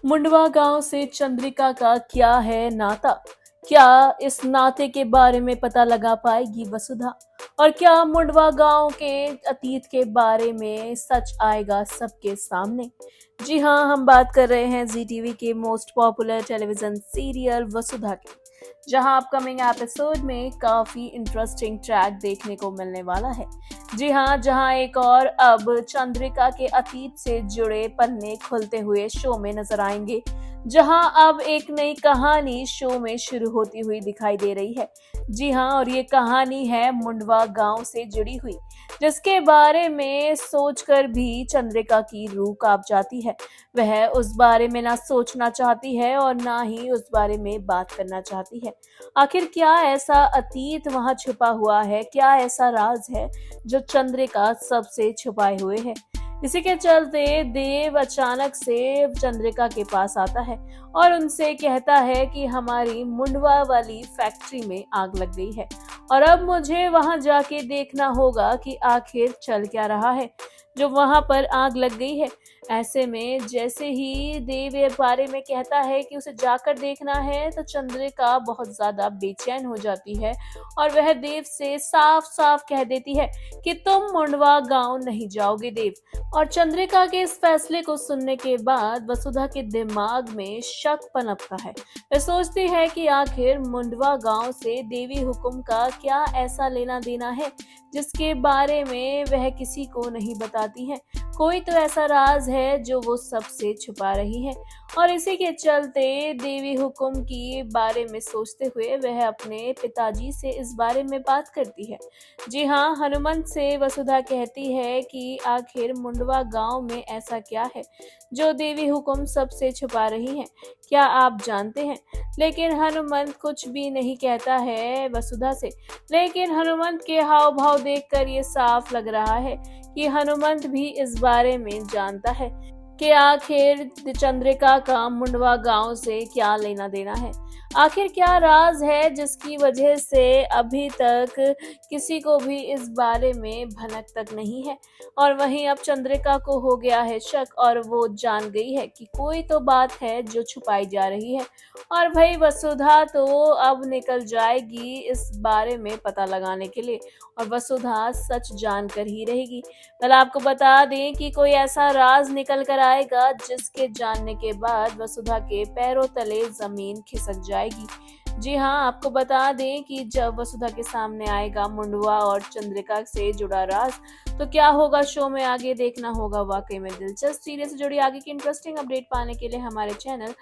मुंडवा गांव से चंद्रिका का क्या है नाता? क्या इस नाते के बारे में पता लगा पाएगी वसुधा? और क्या मुंडवा गांव के अतीत के बारे में सच आएगा सबके सामने? जी हाँ, हम बात कर रहे हैं जी टीवी के मोस्ट पॉपुलर टेलीविजन सीरियल वसुधा की, जहां अपकमिंग एपिसोड में काफी इंटरेस्टिंग ट्रैक देखने को मिलने वाला है। जी हाँ, जहां एक और अब चंद्रिका के अतीत से जुड़े पन्ने खुलते हुए शो में नजर आएंगे, जहां अब एक नई कहानी शो में शुरू होती हुई दिखाई दे रही है। जी हाँ, और ये कहानी है मुंडवा गांव से जुड़ी हुई, जिसके बारे में सोचकर भी चंद्रिका की रूह कांप जाती है। वह उस बारे में ना सोचना चाहती है और ना ही उस बारे में बात करना चाहती है। आखिर क्या ऐसा अतीत वहां छुपा हुआ है, क्या ऐसा राज है जो चंद्रिका सबसे छुपाए हुए है? इसी के चलते देव अचानक से चंद्रिका के पास आता है और उनसे कहता है कि हमारी मुंडवा वाली फैक्ट्री में आग लग गई है और अब मुझे वहां जाके देखना होगा कि आखिर चल क्या रहा है जो वहां पर आग लग गई है। ऐसे में जैसे ही देव ये बारे में कहता है कि उसे जाकर देखना है, तो चंद्रिका बहुत ज्यादा बेचैन हो जाती है और वह देव से साफ साफ कह देती है कि तुम मुंडवा गांव नहीं जाओगे देव। और चंद्रिका के इस फैसले को सुनने के बाद वसुधा के दिमाग में शक पनपता है। वह सोचती है कि आखिर मुंडवा गांव से देवी हुकुम का क्या ऐसा लेना देना है जिसके बारे में वह किसी को नहीं बताती है। कोई तो ऐसा राज है जो वो सबसे छुपा रही है। और इसी के चलते देवी हुकुम की बारे में सोचते हुए वह अपने पिताजी से इस बारे में बात करती है। जी हाँ, हनुमंत से वसुधा कहती है कि आखिर मुंडवा गांव में ऐसा क्या है जो देवी हुकुम सबसे छुपा रही है, क्या आप जानते हैं? लेकिन हनुमंत कुछ भी नहीं कहता है वसुधा से। लेकिन हनुमंत के हाव भाव देखकर ये साफ लग रहा है कि हनुमंत भी इस बारे में जानता है कि आखिर चंद्रिका का मुंडवा गांव से क्या लेना देना है। आखिर क्या राज है जिसकी वजह से अभी तक किसी को भी इस बारे में भनक तक नहीं है। और वहीं अब चंद्रिका को हो गया है शक और वो जान गई है कि कोई तो बात है जो छुपाई जा रही है। और भाई वसुधा तो अब निकल जाएगी इस बारे में पता लगाने के लिए, और वसुधा सच जानकर ही रहेगी। कल आपको बता दें कि कोई ऐसा राज निकल कर आएगा जिसके जानने के बाद वसुधा के पैरों तले जमीन खिसक जाएगी। जी हाँ, आपको बता दें कि जब वसुधा के सामने आएगा मुंडवा और चंद्रिका से जुड़ा राज, तो क्या होगा शो में आगे देखना होगा। वाकई में दिलचस्प सीरियल से जुड़ी आगे की इंटरेस्टिंग अपडेट पाने के लिए हमारे चैनल